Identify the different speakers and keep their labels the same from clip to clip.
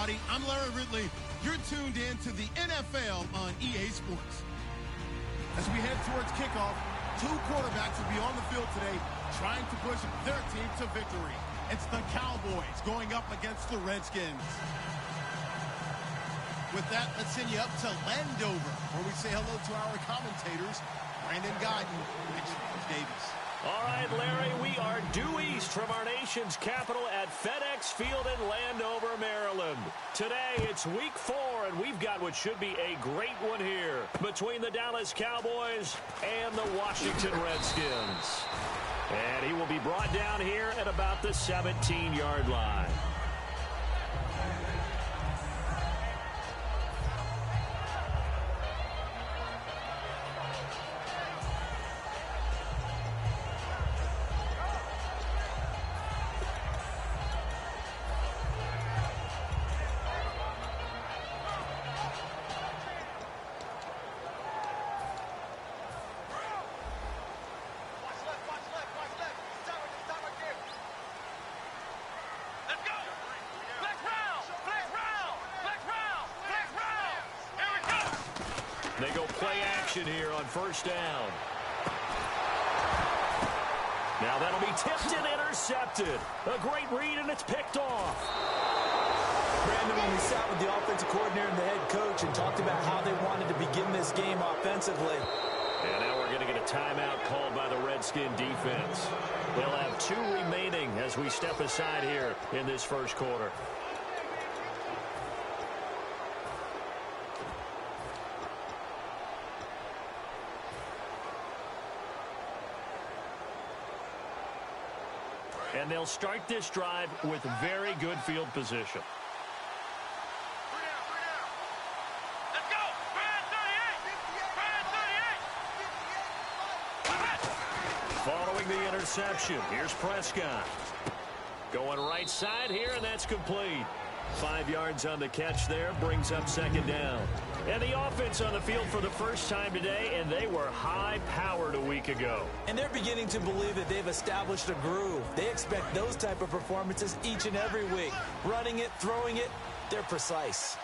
Speaker 1: everybody. I'm Larry Ridley. You're tuned in to the NFL on EA Sports. As we head towards kickoff, two quarterbacks will be on the field today trying to push their team to victory. It's the Cowboys going up against the Redskins. With that, let's send you up to Landover, where we say hello to our commentators, Brandon Guyton and Charles Davis.
Speaker 2: All right, Larry, we are due east from our nation's capital at FedEx Field in Landover, Maryland. Today, it's week 4, and we've got what should be a great one here between the Dallas Cowboys and the Washington Redskins. And he will be brought down here at about the 17-yard line. They go play action here on first down. Now that'll be tipped and intercepted. A great read, and it's picked off.
Speaker 3: Brandon, when we sat with the offensive coordinator and the head coach and talked about how they wanted to begin this game offensively.
Speaker 2: And now we're going to get a timeout called by the Redskin defense. They'll have 2 remaining as we step aside here in this first quarter. And they'll start this drive with very good field position.
Speaker 4: Let's go! Brad 38!
Speaker 2: Following the interception, here's Prescott. Going right side here, and that's complete. 5 yards on the catch there, brings up second down. And the offense on the field for the first time today, and they were high-powered a week ago.
Speaker 3: And they're beginning to believe that they've established a groove. They expect those type of performances each and every week. Running it, throwing it, they're precise.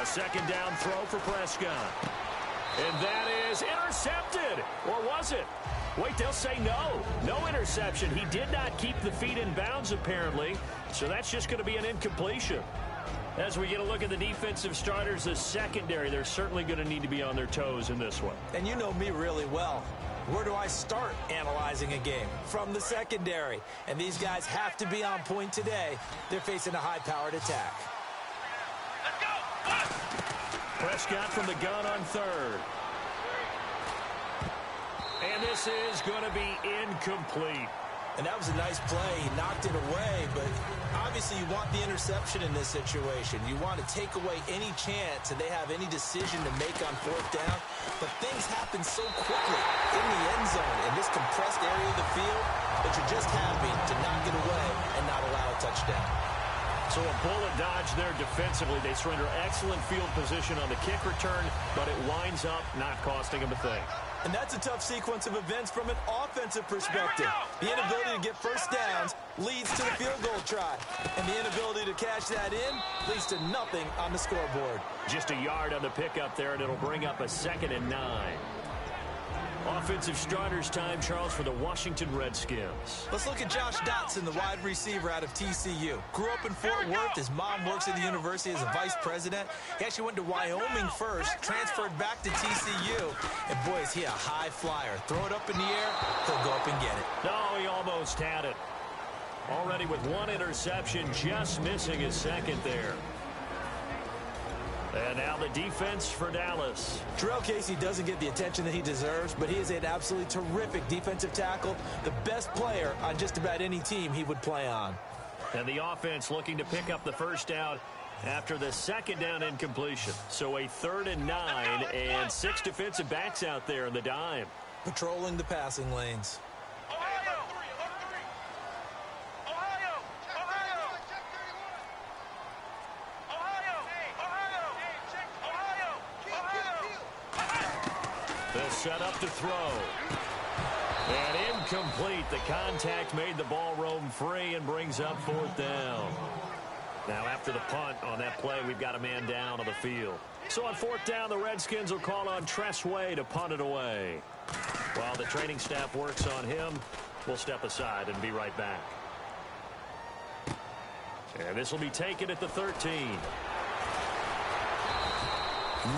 Speaker 2: A second down throw for Prescott. And that is intercepted. Or was it? Wait, they'll say no. No interception. He did not keep the feet in bounds, apparently. So that's just going to be an incompletion. As we get a look at the defensive starters, the secondary, they're certainly going to need to be on their toes in this one.
Speaker 3: And you know me really well. Where do I start analyzing a game? From the secondary. And these guys have to be on point today. They're facing a high-powered attack.
Speaker 4: Let's go!
Speaker 2: Prescott from the gun on third. And this is going to be incomplete.
Speaker 3: And that was a nice play. He knocked it away, but obviously you want the interception in this situation. You want to take away any chance that they have any decision to make on fourth down. But things happen so quickly in the end zone in this compressed area of the field that you're just happy to knock it away and not allow a touchdown.
Speaker 2: So a bullet dodge there defensively. They surrender excellent field position on the kick return, but it winds up not costing them a thing.
Speaker 3: And that's a tough sequence of events from an offensive perspective. The inability to get first downs leads to the field goal try. And the inability to cash that in leads to nothing on the scoreboard.
Speaker 2: Just a yard on the pickup there, and it'll bring up a 2nd and 9. Offensive starters time, Charles, for the Washington Redskins.
Speaker 3: Let's look at Josh Dotson, the wide receiver out of TCU. Grew up in Fort Worth. His mom works at the university as a vice president. He actually went to Wyoming first, transferred back to TCU. And boy, is he a high flyer. Throw it up in the air, he'll go up and get it.
Speaker 2: No, he almost had it. Already with 1 interception, just missing his 2nd there. And now the defense for Dallas.
Speaker 3: Terrell Casey doesn't get the attention that he deserves, but he is an absolutely terrific defensive tackle, the best player on just about any team he would play on.
Speaker 2: And the offense looking to pick up the first down after the 2nd down incompletion. So a 3rd and 9, and 6 defensive backs out there in the dime.
Speaker 3: Patrolling the passing lanes.
Speaker 2: Set up to throw. And incomplete. The contact made the ball roam free and brings up 4th down. Now after the punt on that play, we've got a man down on the field. So on 4th down, the Redskins will call on Tress Way to punt it away. While the training staff works on him, we'll step aside and be right back. And this will be taken at the 13.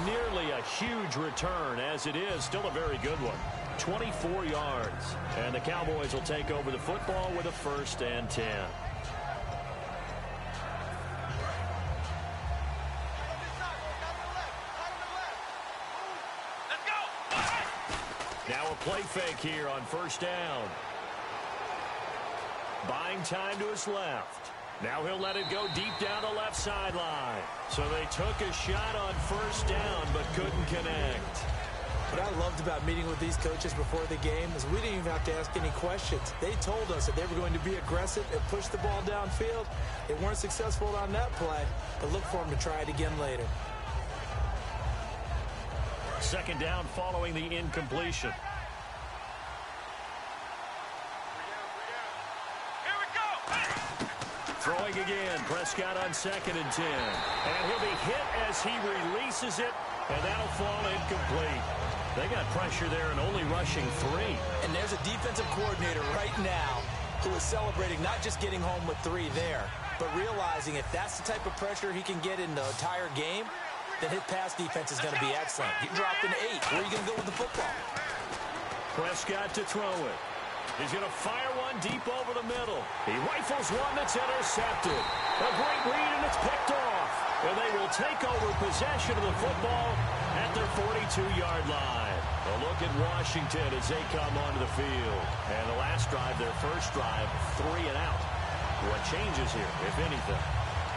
Speaker 2: Nearly a huge return, as it is still a very good one. 24 yards. And the Cowboys will take over the football with a 1st and 10. Now a play fake here on 1st down. Buying time to his left. Now he'll let it go deep down the left sideline. So they took a shot on 1st down but couldn't connect.
Speaker 3: What I loved about meeting with these coaches before the game is we didn't even have to ask any questions. They told us that they were going to be aggressive and push the ball downfield. They weren't successful on that play, but look for them to try it again later.
Speaker 2: 2nd down following the incompletion.
Speaker 4: Here we go.
Speaker 2: Throwing again, Prescott on 2nd and 10. And he'll be hit as he releases it, and that'll fall incomplete. They got pressure there and only rushing 3.
Speaker 3: And there's a defensive coordinator right now who is celebrating not just getting home with 3 there, but realizing if that's the type of pressure he can get in the entire game, then his pass defense is going to be excellent. You drop an 8. Where are you going to go with the football?
Speaker 2: Prescott to throw it. He's going to fire one deep over the middle. He rifles one that's intercepted. A great read, and it's picked off. And they will take over possession of the football at their 42-yard line. A look at Washington as they come onto the field. And the last drive, their first drive, 3 and out. What changes here, if anything?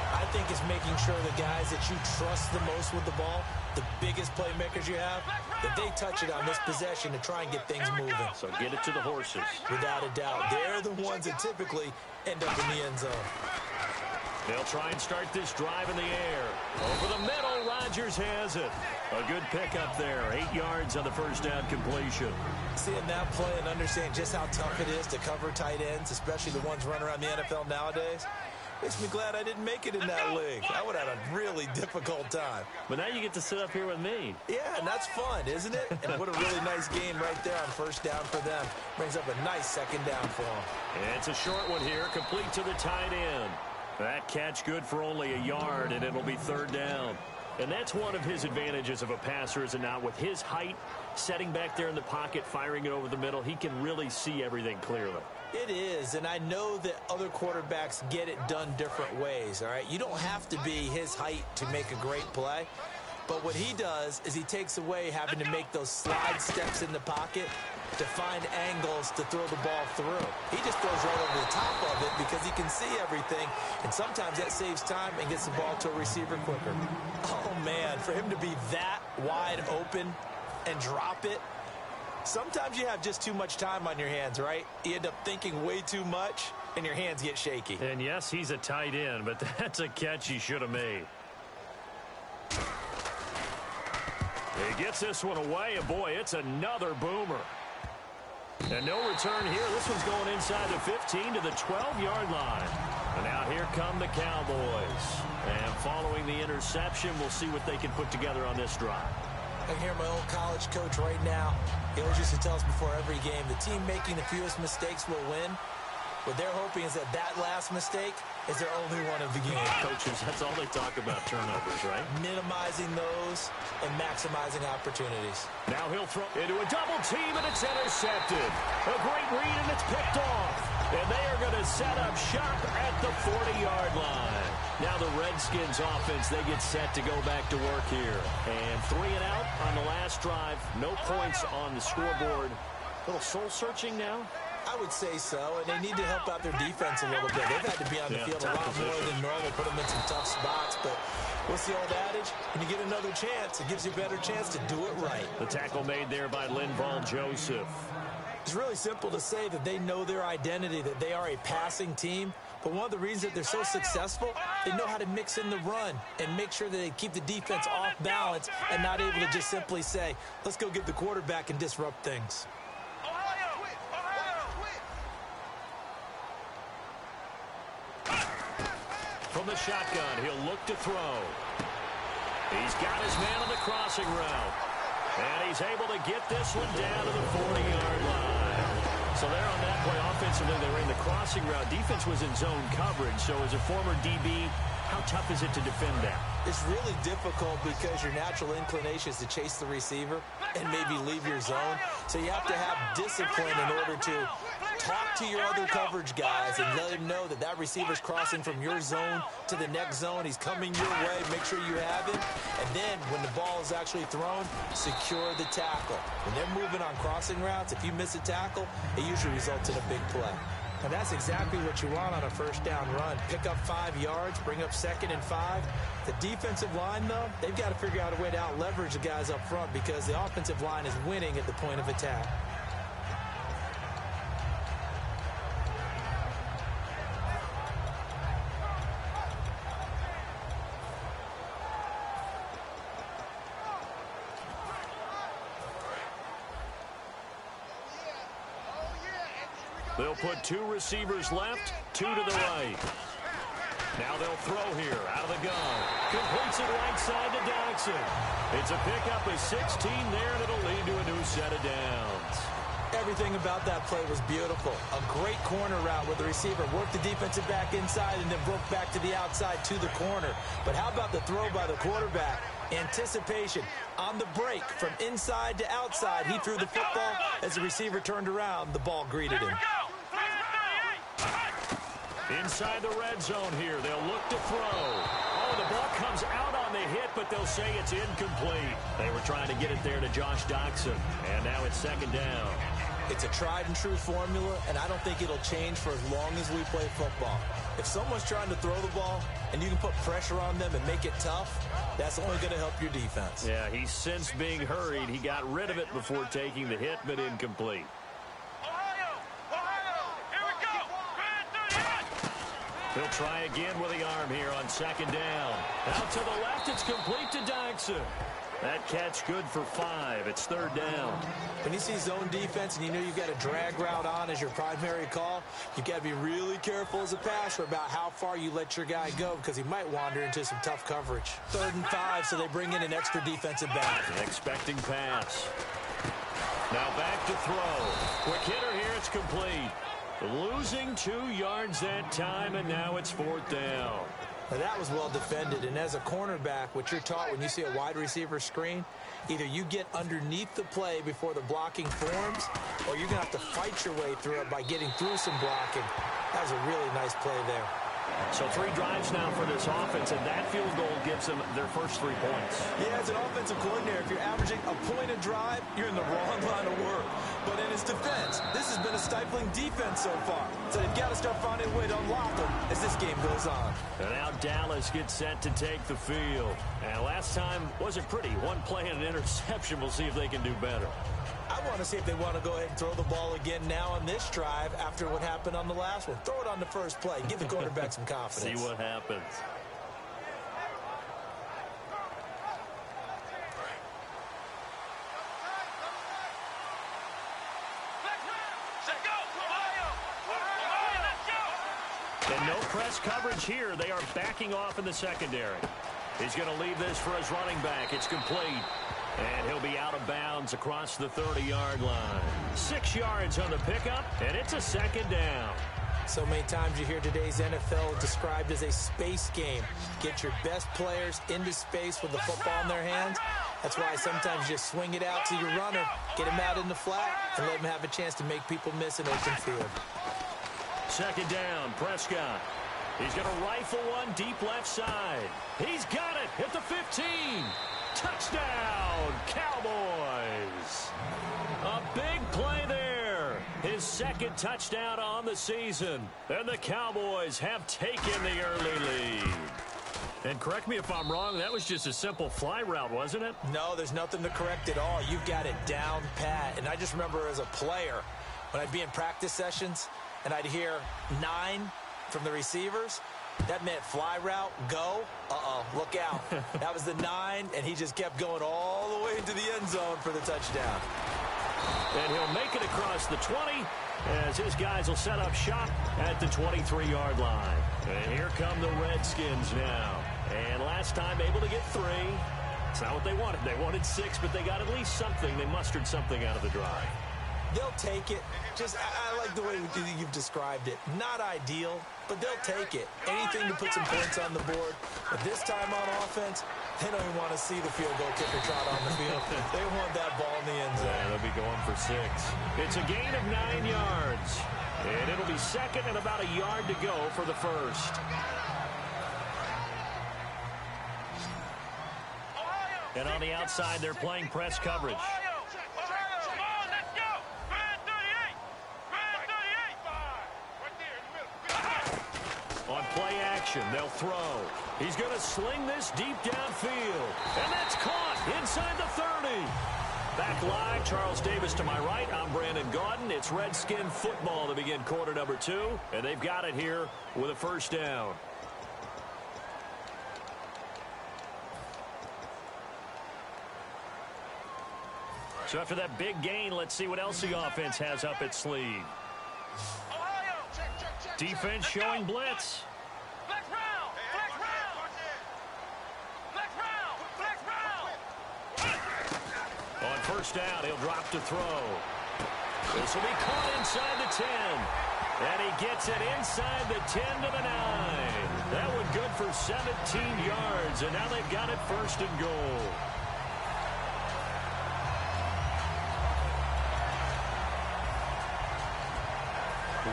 Speaker 3: I think it's making sure the guys that you trust the most with the ball, the biggest playmakers you have, that they touch it on this possession to try and get things moving.
Speaker 2: So get it to the horses.
Speaker 3: Without a doubt. They're the ones that typically end up in the end zone.
Speaker 2: They'll try and start this drive in the air. Over the middle, Rodgers has it. A good pickup there. 8 yards on the first down completion.
Speaker 3: Seeing that play and understanding just how tough it is to cover tight ends, especially the ones running around the NFL nowadays, makes me glad I didn't make it in that league. I would have had a really difficult time.
Speaker 2: But now you get to sit up here with me.
Speaker 3: Yeah, and that's fun, isn't it? And what a really nice game right there on first down for them. Brings up a nice second down for them.
Speaker 2: And it's a short one here, complete to the tight end. That catch good for only a yard, and it'll be 3rd down. And that's one of his advantages of a passer, is it not? With his height, setting back there in the pocket, firing it over the middle, he can really see everything clearly.
Speaker 3: It is, and I know that other quarterbacks get it done different ways, all right? You don't have to be his height to make a great play. But what he does is he takes away having to make those slide steps in the pocket to find angles to throw the ball through. He just throws right over the top of it because he can see everything, and sometimes that saves time and gets the ball to a receiver quicker. Oh, man, for him to be that wide open and drop it, sometimes you have just too much time on your hands, right? You end up thinking way too much, and your hands get shaky.
Speaker 2: And, yes, he's a tight end, but that's a catch he should have made. He gets this one away, and, boy, it's another boomer. And no return here. This one's going inside the 15 to the 12-yard line. And now here come the Cowboys. And following the interception, we'll see what they can put together on this drive.
Speaker 3: I can hear my old college coach right now. He always used to tell us before every game, the team making the fewest mistakes will win. What they're hoping is that that last mistake is their only one of the game.
Speaker 2: Coaches, that's all they talk about, turnovers, right?
Speaker 3: Minimizing those and maximizing opportunities.
Speaker 2: Now he'll throw into a double team, and it's intercepted. A great read, and it's picked off. And they are going to set up shop at the 40-yard line. Now the Redskins offense, they get set to go back to work here. And 3 and out on the last drive. No points on the scoreboard. A little soul-searching now.
Speaker 3: I would say so, and they need to help out their defense a little bit. They've had to be on the field a lot more than normal, put them in some tough spots, but what's the old adage? When you get another chance, it gives you a better chance to do it right.
Speaker 2: The tackle made there by Linval Joseph.
Speaker 3: It's really simple to say that they know their identity, that they are a passing team, but one of the reasons that they're so successful, they know how to mix in the run and make sure that they keep the defense off balance and not able to just simply say, let's go get the quarterback and disrupt things.
Speaker 4: Ohio!
Speaker 2: the shotgun. He'll look to throw. He's got his man on the crossing route. And he's able to get this one down to the 40-yard line. So there on that play, offensively, they were in the crossing route. Defense was in zone coverage. So as a former DB, how tough is it to defend that?
Speaker 3: It's really difficult because your natural inclination is to chase the receiver and maybe leave your zone. So you have to have discipline in order to talk to your other coverage guys and let them know that that receiver's crossing from your zone to the next zone. He's coming your way. Make sure you have him. And then when the ball is actually thrown, secure the tackle. When they're moving on crossing routes, if you miss a tackle, it usually results in a big play. And that's exactly what you want on a first down run. Pick up 5 yards, bring up 2nd and 5. The defensive line, though, they've got to figure out a way to out-leverage the guys up front because the offensive line is winning at the point of attack.
Speaker 2: They'll put 2 receivers left, 2 to the right. Now they'll throw here out of the gun. Completes it right side to Dodson. It's a pickup of 16 there, and it'll lead to a new set of downs.
Speaker 3: Everything about that play was beautiful. A great corner route where the receiver worked the defensive back inside and then broke back to the outside to the corner. But how about the throw by the quarterback? Anticipation on the break from inside to outside. He threw the football. As the receiver turned around, the ball greeted him.
Speaker 2: Inside the red zone here, they'll look to throw. Oh, the ball comes out on the hit, but they'll say it's incomplete. They were trying to get it there to Josh Doctson, and now it's 2nd down.
Speaker 3: It's a tried-and-true formula, and I don't think it'll change for as long as we play football. If someone's trying to throw the ball and you can put pressure on them and make it tough, that's only going to help your defense.
Speaker 2: Yeah, he's since being hurried. He got rid of it before taking the hit, but incomplete. He'll try again with the arm here on 2nd down. Out to the left, it's complete to Dodson. That catch good for 5. It's 3rd down.
Speaker 3: When you see zone defense and you know you've got a drag route on as your primary call, you've got to be really careful as a passer about how far you let your guy go because he might wander into some tough coverage. 3rd and 5, so they bring in an extra defensive back.
Speaker 2: An expecting pass. Now back to throw. Quick hitter here, it's complete. Losing 2 yards that time, and now it's 4th down.
Speaker 3: Now that was well defended, and as a cornerback, what you're taught when you see a wide receiver screen, either you get underneath the play before the blocking forms, or you're going to have to fight your way through it by getting through some blocking. That was a really nice play there.
Speaker 2: So 3 drives now for this offense, and that field goal gives them their first 3 points.
Speaker 3: Yeah, as an offensive coordinator, if you're averaging a point a drive, you're in the wrong line of work. But in his defense, this has been a stifling defense so far. So they've got to start finding a way to unlock them as this game goes on.
Speaker 2: And now Dallas gets set to take the field. And last time wasn't pretty. 1 play and an interception. We'll see if they can do better.
Speaker 3: I want to see if they want to go ahead and throw the ball again now on this drive after what happened on the last one. Throw it on the first play. Give the quarterback some confidence.
Speaker 2: See what happens. And no press coverage here. They are backing off in the secondary. He's going to leave this for his running back. It's complete. And he'll be out of bounds across the 30-yard line. 6 yards on the pickup, and it's a 2nd down.
Speaker 3: So many times you hear today's NFL described as a space game. Get your best players into space with the football in their hands. That's why sometimes you just swing it out to your runner, get him out in the flat, and let him have a chance to make people miss an open field.
Speaker 2: 2nd down, Prescott. He's going to rifle one deep left side. He's got it at the 15. Touchdown, Cowboys. A big play there. His 2nd touchdown on the season. And the Cowboys have taken the early lead. And correct me if I'm wrong, that was just a simple fly route, wasn't it?
Speaker 3: No, there's nothing to correct at all. You've got it down pat. And I just remember as a player, when I'd be in practice sessions and I'd hear 9 from the receivers, that meant fly route, go, look out. That was the 9, and he just kept going all the way into the end zone for the touchdown.
Speaker 2: And he'll make it across the 20 as his guys will set up shop at the 23-yard line. And here come the Redskins now. And last time able to get 3. It's not what they wanted. They wanted 6, but they got at least something. They mustered something out of the drive.
Speaker 3: They'll take it. I like the way you've described it. Not ideal, but they'll take it. Anything to put some points on the board. But this time on offense, they don't even want to see the field goal kicker trot on the field. They want that ball in the end zone.
Speaker 2: Yeah, they'll be going for 6. It's a gain of 9 yards. And it'll be second and about a yard to go for the first. And on the outside, they're playing press coverage. On play action, they'll throw. He's going to sling this deep downfield. And that's caught inside the 30. Back live, Charles Davis to my right. I'm Brandon Gaudin. It's Redskin football to begin quarter number 2. And they've got it here with a first down. So after that big gain, let's see what else the offense has up its sleeve. Defense showing blitz. On first down, he'll drop to throw. This will be caught inside the 10. And he gets it inside the 10 to the 9. That one good for 17 yards. And now they've got it first and goal.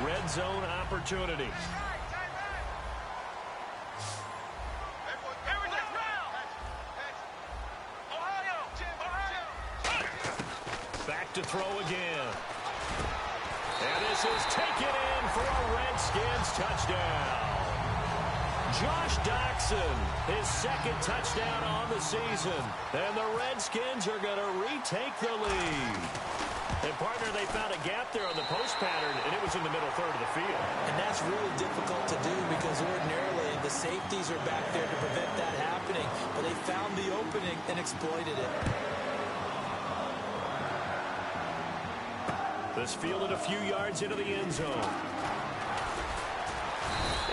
Speaker 2: Red zone opportunity. Back to throw again. And this is taken in for a Redskins touchdown. Josh Doctson, his second touchdown on the season. And the Redskins are going to retake the lead. And, partner, they found a gap there on the post pattern, and it was in the middle third of the field.
Speaker 3: And that's really difficult to do because ordinarily the safeties are back there to prevent that happening. But they found the opening and exploited it.
Speaker 2: This fielded a few yards into the end zone.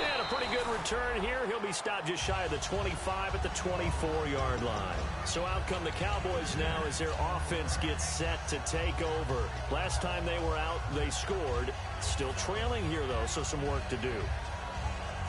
Speaker 2: And a pretty good return here. He'll be stopped just shy of the 25 at the 24-yard line. So out come the Cowboys now as their offense gets set to take over. Last time they were out, they scored. Still trailing here, though, so some work to do.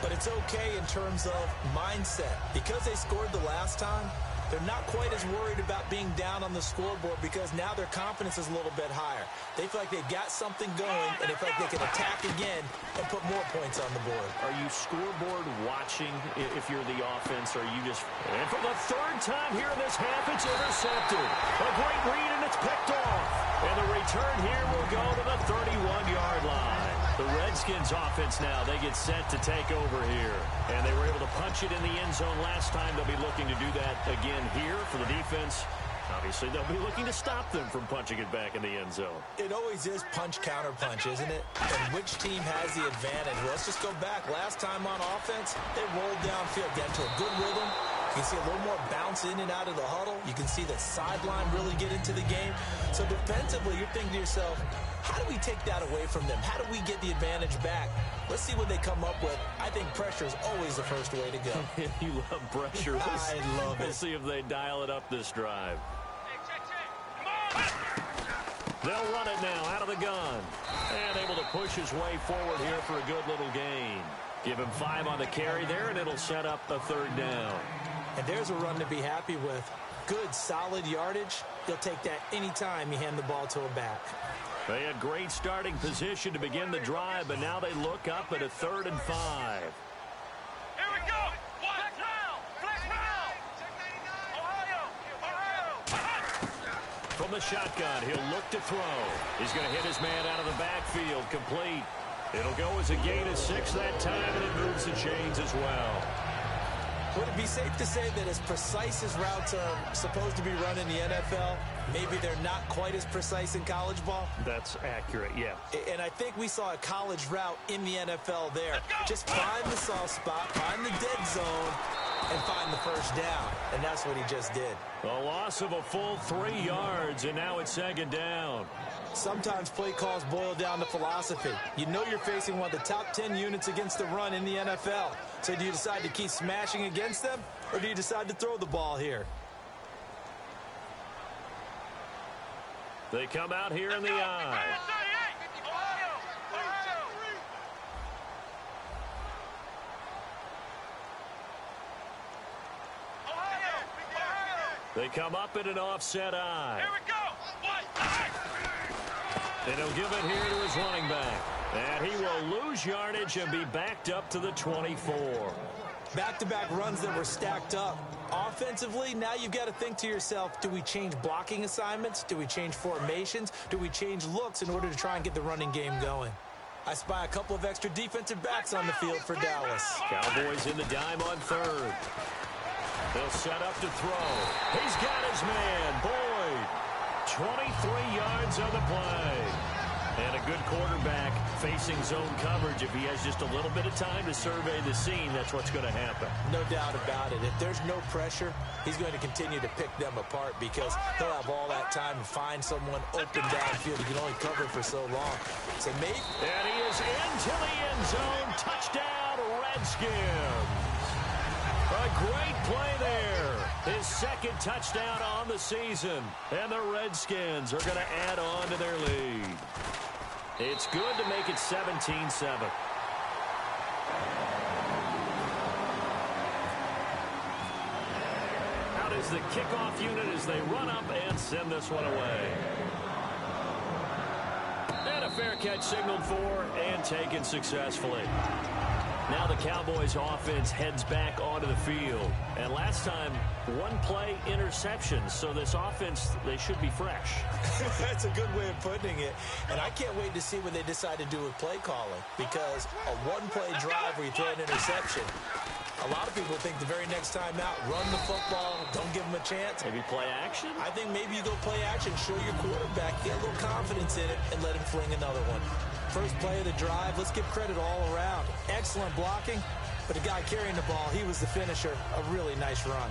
Speaker 3: But it's okay in terms of mindset. Because they scored the last time, they're not quite as worried about being down on the scoreboard because now their confidence is a little bit higher. They feel like they've got something going, and they feel like they can attack again and put more points on the board.
Speaker 2: Are you scoreboard watching if you're the offense, or are you just... And for the third time here in this half, it's intercepted. A great read, and it's picked off. And the return here will go to the 31-yard line. The Redskins offense now, they get set to take over here. And they were able to punch it in the end zone last time. They'll be looking to do that again here for the defense. Obviously, they'll be looking to stop them from punching it back in the end zone.
Speaker 3: It always is punch-counter-punch, isn't it? And which team has the advantage? Well, let's just go back. Last time on offense, they rolled downfield, got into a good rhythm. You can see a little more bounce in and out of the huddle. You can see the sideline really get into the game. So defensively, you're thinking to yourself, how do we take that away from them? How do we get the advantage back? Let's see what they come up with. I think pressure is always the first way to go.
Speaker 2: You love pressure.
Speaker 3: I love it.
Speaker 2: We'll see if they dial it up this drive. They'll run it now out of the gun. And able to push his way forward here for a good little gain. Give him 5 on the carry there, and it'll set up a third down.
Speaker 3: And there's a run to be happy with. Good, solid yardage. He'll take that anytime you hand the ball to a back.
Speaker 2: They had great starting position to begin the drive, but now they look up at a 3rd and 5.
Speaker 4: Here we go. Flex round. Flex round. Ohio.
Speaker 2: From the shotgun, he'll look to throw. He's going to hit his man out of the backfield, complete. It'll go as a gain of 6 that time, and it moves the chains as well.
Speaker 3: Would it be safe to say that as precise as routes are supposed to be run in the NFL, maybe they're not quite as precise in college ball?
Speaker 2: That's accurate, yeah.
Speaker 3: And I think we saw a college route in the NFL there. Just find the soft spot, find the dead zone, and find the first down, and that's what he just did.
Speaker 2: A loss of a full 3 yards, and now it's second down.
Speaker 3: Sometimes play calls boil down to philosophy. You know you're facing one of the top 10 units against the run in the NFL. So do you decide to keep smashing against them, or do you decide to throw the ball here?
Speaker 2: They come out here in the eye. They come up in an offset eye.
Speaker 4: Here we go.
Speaker 2: And he'll give it here to his running back. And he will lose yardage and be backed up to the 24.
Speaker 3: Back-to-back runs that were stacked up. Offensively, now you've got to think to yourself, do we change blocking assignments? Do we change formations? Do we change looks in order to try and get the running game going? I spy a couple of extra defensive backs on the field for Dallas.
Speaker 2: Cowboys in the dime on third. They'll set up to throw. He's got his man, Boyd. 23 yards on the play. And a good quarterback facing zone coverage. If he has just a little bit of time to survey the scene, that's what's going to happen.
Speaker 3: No doubt about it. If there's no pressure, he's going to continue to pick them apart because he'll have all that time to find someone open downfield. He can only cover for so long. So maybe.
Speaker 2: And he is into the end zone. Touchdown, Redskins. A great play there. His second touchdown on the season. And the Redskins are going to add on to their lead. It's good to make it 17-7. Out is the kickoff unit as they run up and send this one away. And a fair catch signaled for and taken successfully. Now the Cowboys offense heads back onto the field. And last time, one play interception. So this offense, they should be fresh.
Speaker 3: That's a good way of putting it. And I can't wait to see what they decide to do with play calling. Because a one-play drive where you throw an interception, a lot of people think the very next time out, run the football, don't give them a chance.
Speaker 2: Maybe play action?
Speaker 3: I think maybe you go play action, show your quarterback, get a little confidence in it, and let him fling another one. First play of the drive, let's give credit all around. Excellent blocking, but the guy carrying the ball, he was the finisher. A really nice run.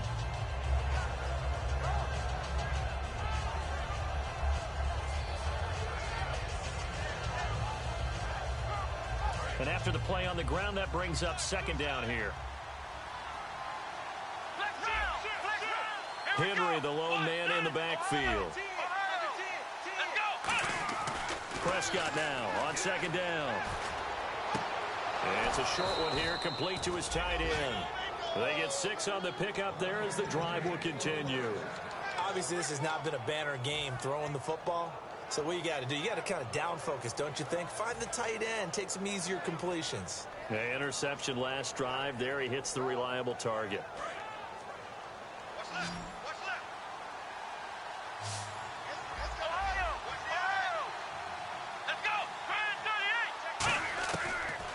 Speaker 2: And after the play on the ground, that brings up second down here. Henry, the lone man in the backfield. Prescott now on second down. And it's a short one here, complete to his tight end. They get 6 on the pickup there as the drive will continue.
Speaker 3: Obviously, this has not been a banner game throwing the football. So what you got to do, you got to kind of down focus, don't you think? Find the tight end, take some easier completions.
Speaker 2: The interception last drive. There he hits the reliable target.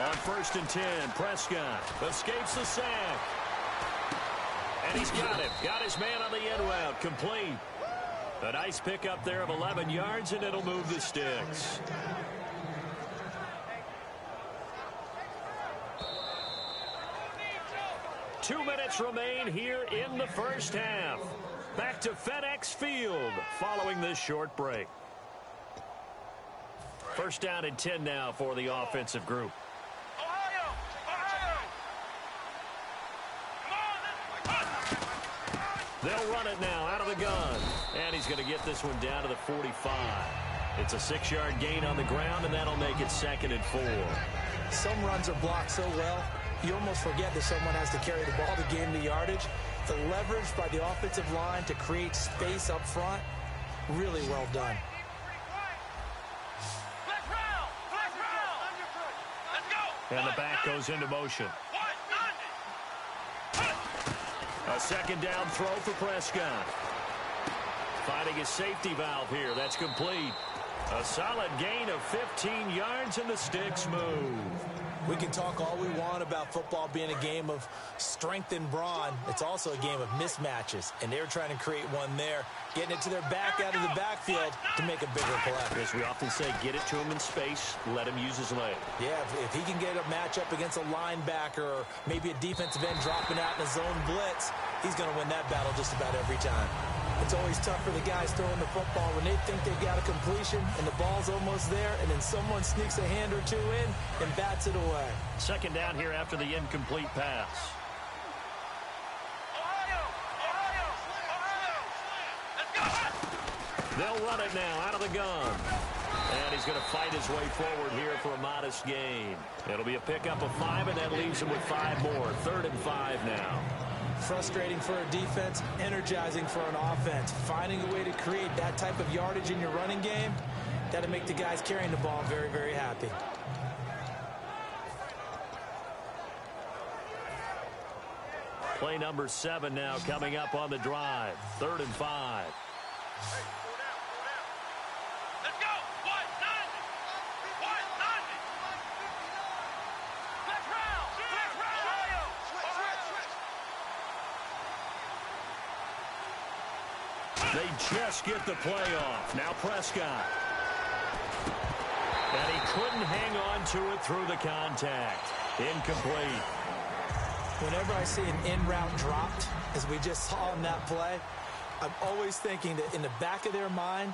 Speaker 2: On 1st and 10, Prescott escapes the sack. And he's got him. Got his man on the end route. Complete. A nice pickup there of 11 yards, and it'll move the sticks. Two minutes remain here in the first half. Back to FedEx Field following this short break. First down and 10 now for the offensive group. They'll run it now out of the gun. And he's going to get this one down to the 45. It's a 6-yard gain on the ground, and that'll make it 2nd and 4.
Speaker 3: Some runs are blocked so well, you almost forget that someone has to carry the ball to gain the yardage. The leverage by the offensive line to create space up front, really well done.
Speaker 2: And the back goes into motion. A second down throw for Prescott. Finding his safety valve here. That's complete. A solid gain of 15 yards and the sticks move.
Speaker 3: We can talk all we want about football being a game of strength and brawn. It's also a game of mismatches, and they're trying to create one there, getting it to their back out of the backfield to make a bigger play.
Speaker 2: As we often say, get it to him in space, let him use his leg.
Speaker 3: Yeah, if he can get a matchup against a linebacker or maybe a defensive end dropping out in a zone blitz, he's going to win that battle just about every time. It's always tough for the guys throwing the football when they think they've got a completion and the ball's almost there, and then someone sneaks a hand or two in and bats it away.
Speaker 2: Second down here after the incomplete pass. They'll run it now out of the gun. And he's going to fight his way forward here for a modest gain. It'll be a pickup of 5, and that leaves him with 5 more. 3rd and 5 now.
Speaker 3: Frustrating for a defense, energizing for an offense. Finding a way to create that type of yardage in your running game, that'll make the guys carrying the ball very, very happy.
Speaker 2: Play number 7 now coming up on the drive. 3rd and 5.
Speaker 4: Let's go. 190. 190. Let's round. Let's round.
Speaker 2: They just get the play off. Now Prescott. And he couldn't hang on to it through the contact. Incomplete.
Speaker 3: Whenever I see an in-route dropped, as we just saw in that play, I'm always thinking that in the back of their mind,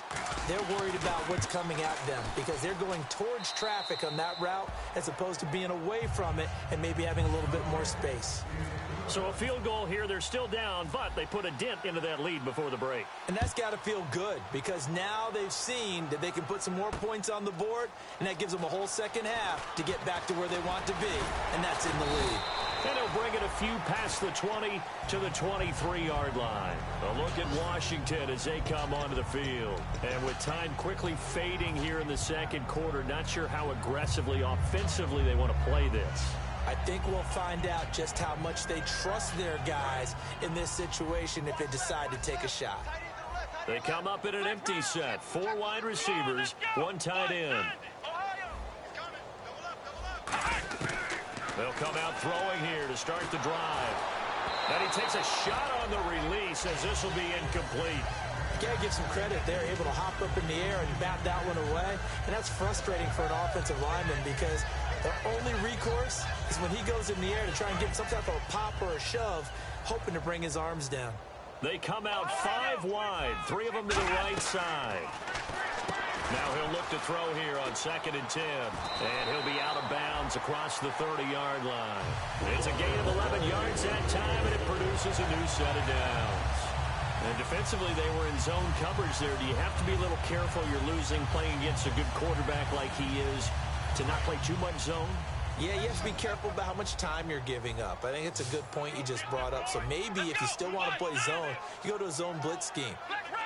Speaker 3: they're worried about what's coming at them because they're going towards traffic on that route as opposed to being away from it and maybe having a little bit more space.
Speaker 2: So a field goal here. They're still down, but they put a dent into that lead before the break.
Speaker 3: And that's got to feel good because now they've seen that they can put some more points on the board, and that gives them a whole second half to get back to where they want to be, and that's in the lead.
Speaker 2: And he'll bring it a few past the 20 to the 23-yard line. A look at Washington as they come onto the field. And with time quickly fading here in the second quarter, not sure how aggressively, offensively they want to play this.
Speaker 3: I think we'll find out just how much they trust their guys in this situation if they decide to take a shot.
Speaker 2: They come up in an empty set. 4 wide receivers, 1 tight end. They'll come out throwing here to start the drive. And he takes a shot on the release as this will be incomplete.
Speaker 3: Got to give some credit. They're able to hop up in the air and bat that one away. And that's frustrating for an offensive lineman because their only recourse is when he goes in the air to try and get some type of a pop or a shove, hoping to bring his arms down.
Speaker 2: They come out 5 wide, 3 of them to the right side. Now he'll look to throw here on 2nd and 10. And he'll be out of bounds across the 30-yard line. It's a gain of 11 yards that time, and it produces a new set of downs. And defensively, they were in zone coverage there. Do you have to be a little careful? You're losing playing against a good quarterback like he is to not play too much zone?
Speaker 3: Yeah, you have to be careful about how much time you're giving up. I think it's a good point you just brought up. So maybe if you still want to play zone, you go to a zone blitz scheme.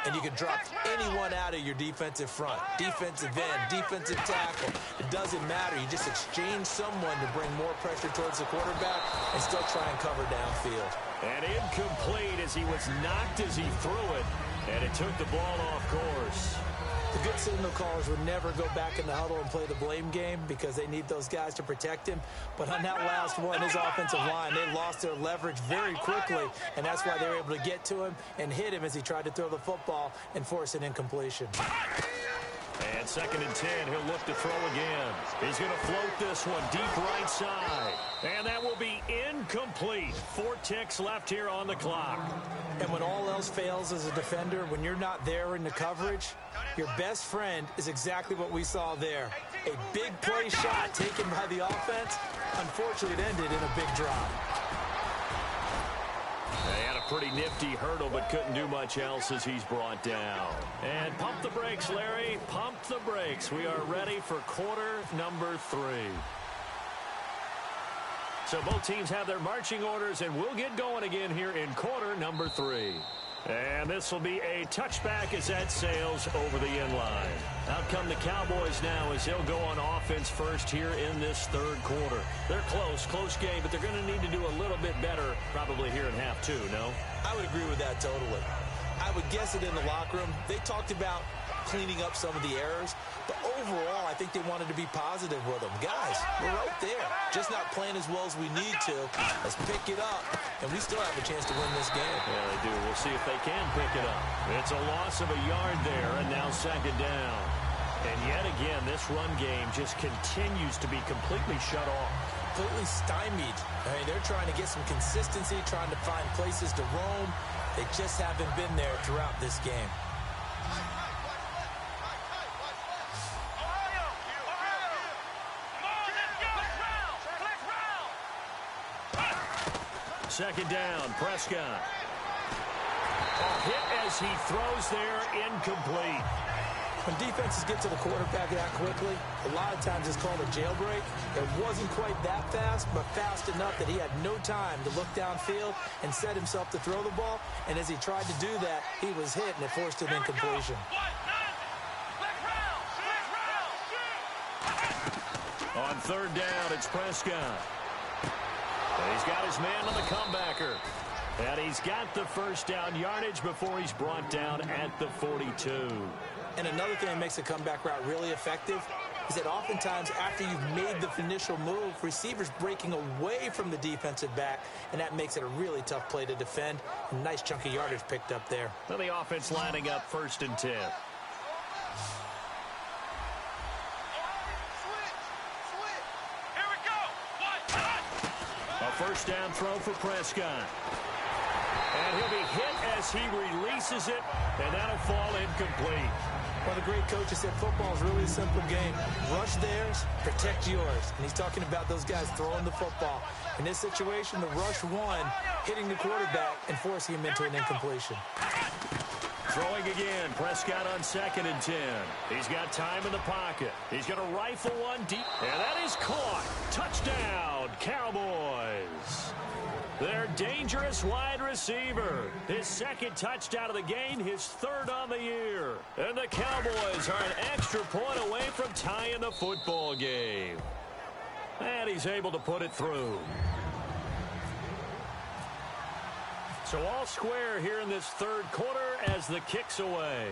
Speaker 3: And you can drop anyone out of your defensive front. Defensive end, defensive tackle. It doesn't matter. You just exchange someone to bring more pressure towards the quarterback and still try and cover downfield.
Speaker 2: And incomplete as he was knocked as he threw it. And it took the ball off course.
Speaker 3: The good signal callers would never go back in the huddle and play the blame game because they need those guys to protect him. But on that last one, his offensive line, they lost their leverage very quickly, and that's why they were able to get to him and hit him as he tried to throw the football and force an incompletion.
Speaker 2: And 2nd and 10, he'll look to throw again. He's going to float this one deep right side. And that will be incomplete. 4 ticks left here on the clock.
Speaker 3: And when all else fails as a defender, when you're not there in the coverage, your best friend is exactly what we saw there. A big play shot taken by the offense. Unfortunately, it ended in a big drop.
Speaker 2: They had a pretty nifty hurdle, but couldn't do much else as he's brought down. And pump the brakes, Larry. Pump the brakes. We are ready for quarter number 3. So both teams have their marching orders, and we'll get going again here in quarter number 3. And this will be a touchback as that sails over the end line. Out come the Cowboys now as they'll go on offense first here in this 3rd quarter. They're close game, but they're going to need to do a little bit better probably here in half 2, no?
Speaker 3: I would agree with that totally. I would guess it in the locker room. They talked about cleaning up some of the errors, but overall, I think they wanted to be positive with them. Guys, we're right there. Just not playing as well as we need to. Let's pick it up, and we still have a chance to win this game.
Speaker 2: Yeah, they do. We'll see if they can pick it up. It's a loss of a yard there, and now second down. And yet again, this run game just continues to be completely shut off.
Speaker 3: Completely stymied. I mean, they're trying to get some consistency, trying to find places to roam. They just haven't been there throughout this game.
Speaker 2: Second down, Prescott. A hit as he throws there, incomplete.
Speaker 3: When defenses get to the quarterback that quickly, a lot of times it's called a jailbreak. It wasn't quite that fast, but fast enough that he had no time to look downfield and set himself to throw the ball. And as he tried to do that, he was hit, and it forced an incompletion.
Speaker 2: On third down, it's Prescott. And he's got his man on the comebacker. And he's got the first down yardage before he's brought down at the 42.
Speaker 3: And another thing that makes a comeback route really effective is that oftentimes after you've made the initial move, receivers breaking away from the defensive back, and that makes it a really tough play to defend. A nice chunk of yardage picked up there.
Speaker 2: Well, the offense lining up 1st and 10. A first down throw for Prescott. And he'll be hit as he releases it, and that'll fall incomplete.
Speaker 3: Well, the great coach has said football is really a simple game. Rush theirs, protect yours. And he's talking about those guys throwing the football. In this situation, the rush one, hitting the quarterback and forcing him into an incompletion.
Speaker 2: Throwing again, Prescott on 2nd and 10. He's got time in the pocket. He's going to rifle one deep, and that is caught. Touchdown, Cowboys. Their dangerous wide receiver. His 2nd touchdown of the game, his 3rd on the year. And the Cowboys are an extra point away from tying the football game. And he's able to put it through. So all square here in this 3rd quarter as the kick's away.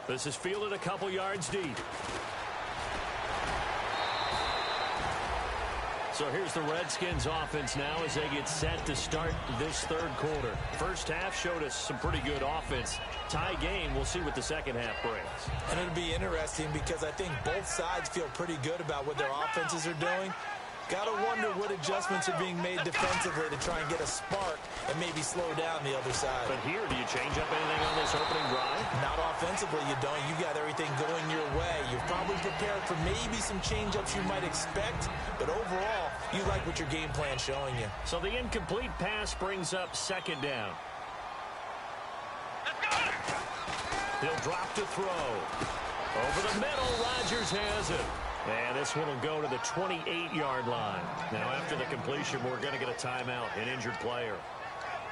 Speaker 2: This is fielded a couple yards deep. So here's the Redskins offense now as they get set to start this 3rd quarter. First half showed us some pretty good offense. Tie game, we'll see what the second half brings.
Speaker 3: And it'll be interesting because I think both sides feel pretty good about what their offenses are doing. Got to wonder what adjustments are being made defensively to try and get a spark and maybe slow down the other side.
Speaker 2: But here, do you change up anything on this opening drive?
Speaker 3: Not offensively, you don't. You got everything going your way. You've probably prepared for maybe some change-ups you might expect, but overall, you like what your game plan's showing you.
Speaker 2: So the incomplete pass brings up 2nd down. He'll drop to throw. Over the middle, Rodgers has it. And this one will go to the 28-yard line. Now, after the completion, we're going to get a timeout, an injured player.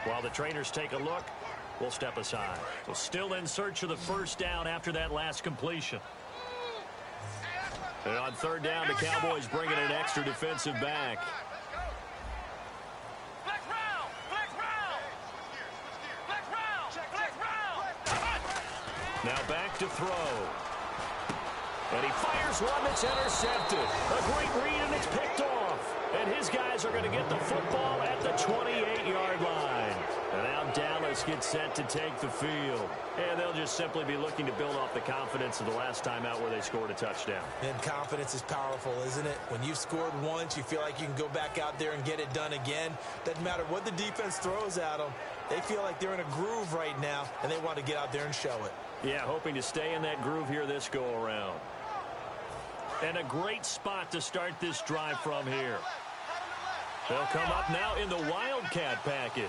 Speaker 2: While the trainers take a look, we'll step aside. So still in search of the first down after that last completion. And on 3rd down, the Cowboys bring in an extra defensive back. Now back to throw. And he fires one that's intercepted. A great read, and it's picked off. And his guys are going to get the football at the 28-yard line. And now Dallas gets set to take the field. And they'll just simply be looking to build off the confidence of the last time out where they scored a touchdown.
Speaker 3: And confidence is powerful, isn't it? When you've scored once, you feel like you can go back out there and get it done again. Doesn't matter what the defense throws at them. They feel like they're in a groove right now, and they want to get out there and show it.
Speaker 2: Yeah, hoping to stay in that groove here this go-around. And a great spot to start this drive from here. They'll come up now in the Wildcat package.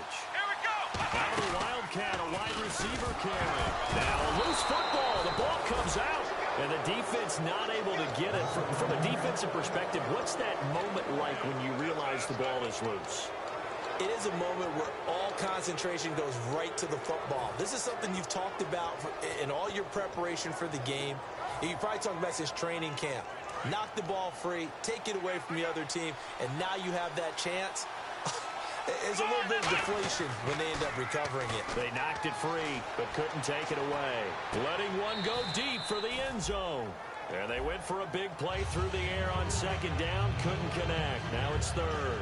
Speaker 2: Out of the Wildcat, a wide receiver carry. Now a loose football. The ball comes out. And the defense not able to get it. From a defensive perspective, what's that moment like when you realize the ball is loose?
Speaker 3: It is a moment where all concentration goes right to the football. This is something you've talked about in all your preparation for the game. You probably talked about since training camp. Knock the ball free, take it away from the other team, and now you have that chance. There's a little bit of deflation when they end up recovering it.
Speaker 2: They knocked it free, but couldn't take it away. Letting one go deep for the end zone. And they went for a big play through the air on second down. Couldn't connect. Now it's third.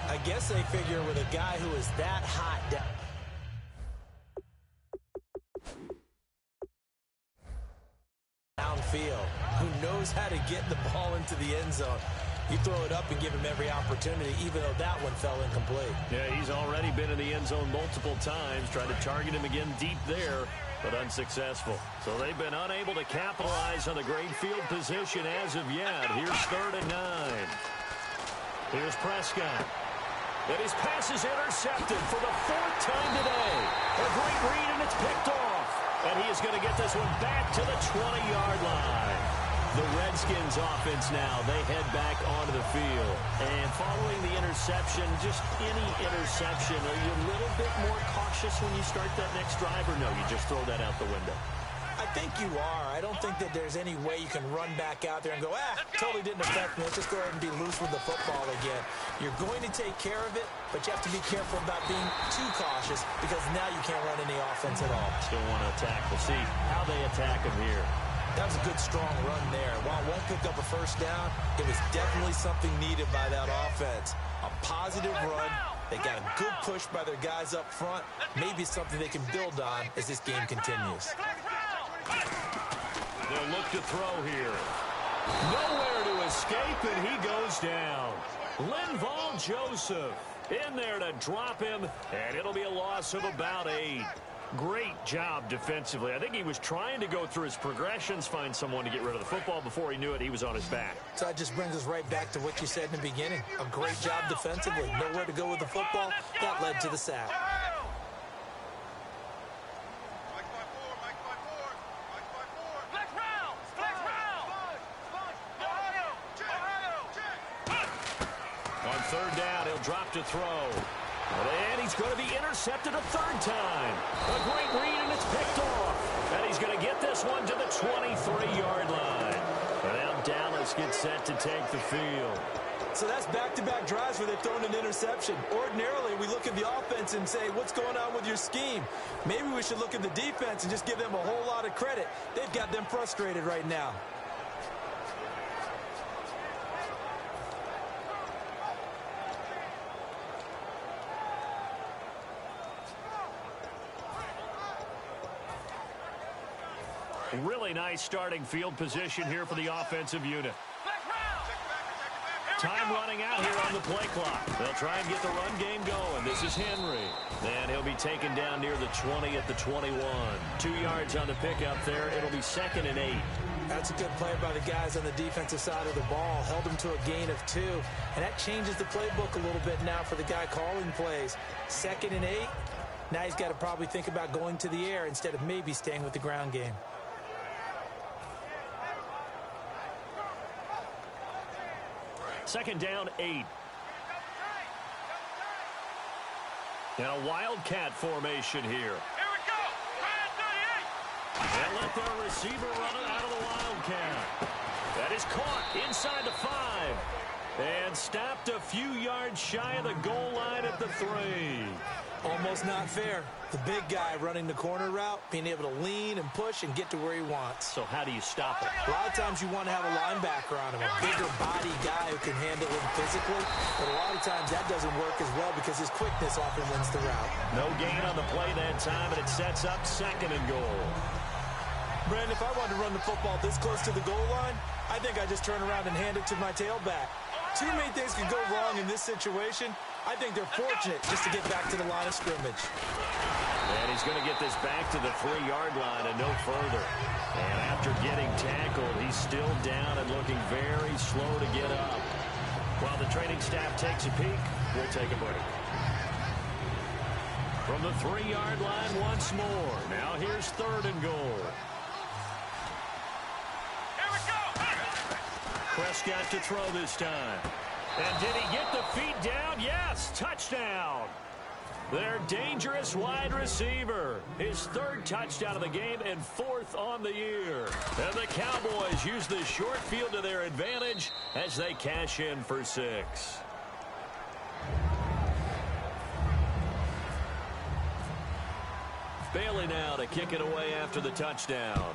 Speaker 3: I guess they figure with a guy who is that hot downfield, who knows how to get the ball into the end zone, you throw it up and give him every opportunity, even though that one fell incomplete.
Speaker 2: Yeah, he's already been in the end zone multiple times. Tried to target him again deep there, but unsuccessful. So they've been unable to capitalize on the great field position as of yet. Here's 3rd and 9. Here's Prescott. And his pass is intercepted for the 4th time today. A great read, and it's picked off. And he is going to get this one back to the 20-yard line. The Redskins offense now, they head back onto the field. And following the interception, just any interception, are you a little bit more cautious when you start that next drive, or no, you just throw that out the window?
Speaker 3: I think you are. I don't think that there's any way you can run back out there and go, totally didn't affect me. Let's just go ahead and be loose with the football again. You're going to take care of it, but you have to be careful about being too cautious because now you can't run any offense at all.
Speaker 2: Still want to attack. We'll see how they attack him here.
Speaker 3: That was a good, strong run there. While it won't pick up a first down, it was definitely something needed by that offense. A positive run. They got a good push by their guys up front. Maybe something they can build on as this game continues.
Speaker 2: They'll look to throw here. Nowhere to escape, and he goes down. Linval Joseph in there to drop him, and it'll be a loss of about 8. Great job defensively. I think he was trying to go through his progressions, find someone to get rid of the football. Before he knew it, he was on his back.
Speaker 3: So that just brings us right back to what you said in the beginning. A great job defensively. Nowhere to go with the football. That led to the sack.
Speaker 2: On 3rd down, he'll drop to throw. And he's going to be intercepted a 3rd time. A great read, and it's picked off. And he's going to get this one to the 23-yard line. And now Dallas gets set to take the field.
Speaker 3: So that's back-to-back drives where they've thrown an interception. Ordinarily, we look at the offense and say, what's going on with your scheme? Maybe we should look at the defense and just give them a whole lot of credit. They've got them frustrated right now.
Speaker 2: Really nice starting field position here for the offensive unit. Time running out here on the play clock. They'll try and get the run game going. This is Henry. And he'll be taken down near the 20 at the 21. 2 yards on the pickup there. It'll be 2nd and 8.
Speaker 3: That's a good play by the guys on the defensive side of the ball. Held them to a gain of 2. And that changes the playbook a little bit now for the guy calling plays. 2nd and 8. Now he's got to probably think about going to the air instead of maybe staying with the ground game.
Speaker 2: Second down, 8. And a Wildcat formation here.
Speaker 4: Here we go.
Speaker 2: They let their receiver run it out of the Wildcat. That is caught inside the 5. And stopped a few yards shy of the goal line at the 3.
Speaker 3: Almost not fair. The big guy running the corner route, being able to lean and push and get to where he wants.
Speaker 2: So how do you stop it?
Speaker 3: A lot of times you want to have a linebacker on him, a bigger body guy who can handle him physically. But a lot of times that doesn't work as well because his quickness often wins the route.
Speaker 2: No gain on the play that time, and it sets up 2nd and goal.
Speaker 3: Brandon, if I wanted to run the football this close to the goal line, I think I just turn around and hand it to my tailback. Too many things could go wrong in this situation. I think they're fortunate just to get back to the line of scrimmage.
Speaker 2: And he's going to get this back to the 3-yard line and no further. And after getting tackled, he's still down and looking very slow to get up. While the training staff takes a peek, we'll take a break. From the 3-yard line once more. Now here's 3rd and goal.
Speaker 4: Here we go.
Speaker 2: Prescott to throw this time. And did he get the feet down? Yes, touchdown. Their dangerous wide receiver. His 3rd touchdown of the game and 4th on the year. And the Cowboys use the short field to their advantage as they cash in for 6. Bailey now to kick it away after the touchdown.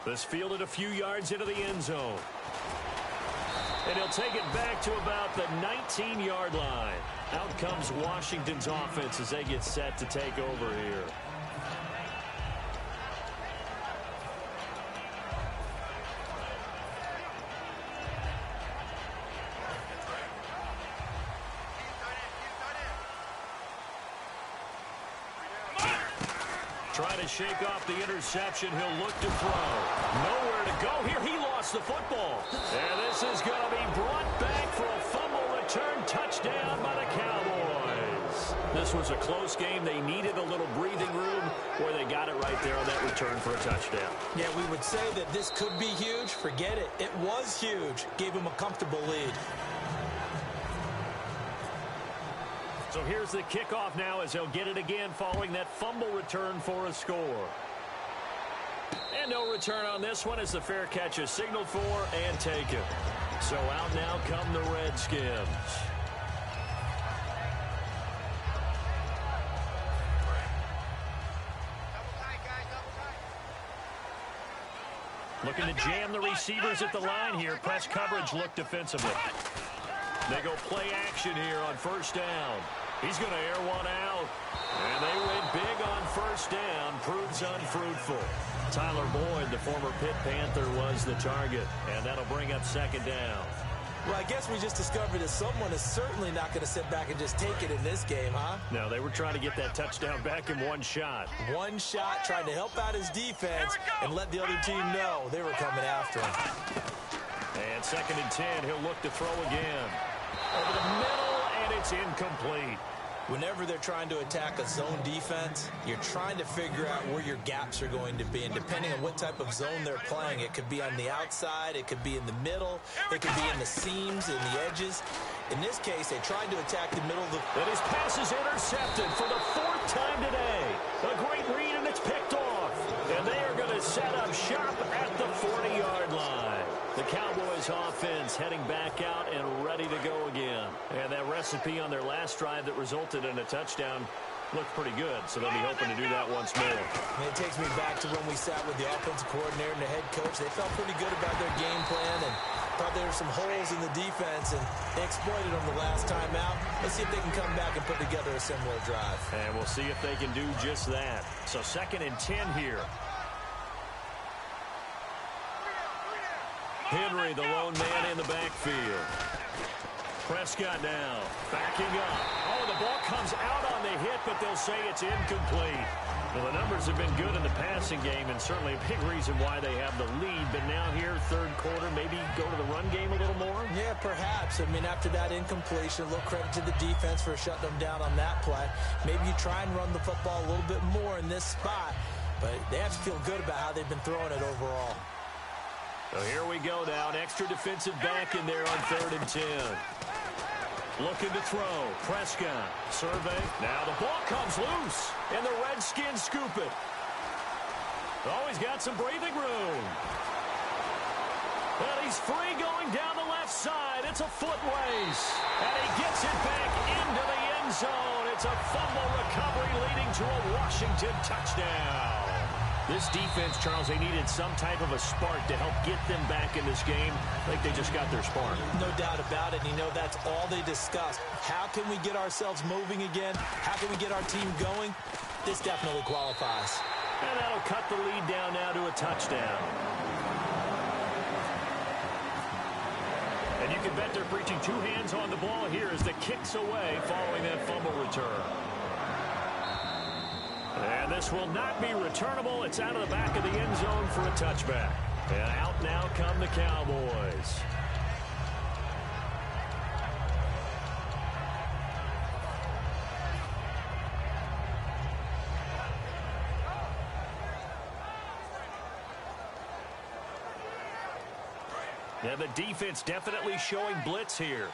Speaker 2: This fielded a few yards into the end zone. And he'll take it back to about the 19-yard line. Out comes Washington's offense as they get set to take over here. Trying to shake off the interception. He'll look to throw. Nowhere to go here. He lost the football. And this is going to be brought back for a fumble return touchdown by the Cowboys. This was a close game. They needed a little breathing room where they got it right there on that return for a touchdown.
Speaker 3: Yeah, we would say that this could be huge. Forget it. It was huge. Gave him a comfortable lead.
Speaker 2: So here's the kickoff now as they'll get it again following that fumble return for a score. And no return on this one as the fair catch is signaled for and taken. So out now come the Redskins. Looking to jam the receivers at the line here. Press coverage look defensively. They go play action here on first down. He's going to air one out. And they win big on first down. Proves unfruitful. Tyler Boyd, the former Pitt Panther, was the target. And that'll bring up second down.
Speaker 3: Well, I guess we just discovered that someone is certainly not going to sit back and just take it in this game, huh?
Speaker 2: No, they were trying to get that touchdown back in one shot.
Speaker 3: One shot, trying to help out his defense and let the other team know they were coming after him.
Speaker 2: And 2nd and 10, he'll look to throw again. Over the middle, and it's incomplete.
Speaker 3: Whenever they're trying to attack a zone defense, you're trying to figure out where your gaps are going to be. And depending on what type of zone they're playing, it could be on the outside, it could be in the middle, it could be in the seams, in the edges. In this case, they tried to attack the middle of the...
Speaker 2: And his pass is intercepted for the 4th time today. A great read, and it's picked off. And they are going to set up shop at the 40-yard line. The Cowboys offense heading back out and ready to go again. And that recipe on their last drive that resulted in a touchdown looked pretty good, so they'll be hoping to do that once more.
Speaker 3: And it takes me back to when we sat with the offensive coordinator and the head coach. They felt pretty good about their game plan and thought there were some holes in the defense, and they exploited them the last time out. Let's see if they can come back and put together a similar drive.
Speaker 2: And we'll see if they can do just that. So 2nd and 10 here. Henry, the lone man in the backfield. Prescott now, backing up. Oh, the ball comes out on the hit, but they'll say it's incomplete. Well, the numbers have been good in the passing game, and certainly a big reason why they have the lead. But now here, 3rd quarter, maybe go to the run game a little more?
Speaker 3: Yeah, perhaps. I mean, after that incompletion, a little credit to the defense for shutting them down on that play. Maybe you try and run the football a little bit more in this spot, but they have to feel good about how they've been throwing it overall.
Speaker 2: So here we go now. An extra defensive back in there on 3rd and 10. Looking to throw. Prescott. Survey. Now the ball comes loose. And the Redskins scoop it. Oh, he's got some breathing room. Well, he's free going down the left side. It's a foot race. And he gets it back into the end zone. It's a fumble recovery leading to a Washington touchdown. This defense, Charles, they needed some type of a spark to help get them back in this game. I think they just got their spark.
Speaker 3: No doubt about it. And you know, that's all they discussed. How can we get ourselves moving again? How can we get our team going? This definitely qualifies.
Speaker 2: And that'll cut the lead down now to a touchdown. And you can bet they're preaching 2 hands on the ball here as the kick's away following that fumble return. And this will not be returnable. It's out of the back of the end zone for a touchback. And out now come the Cowboys. Yeah, the defense definitely showing blitz here.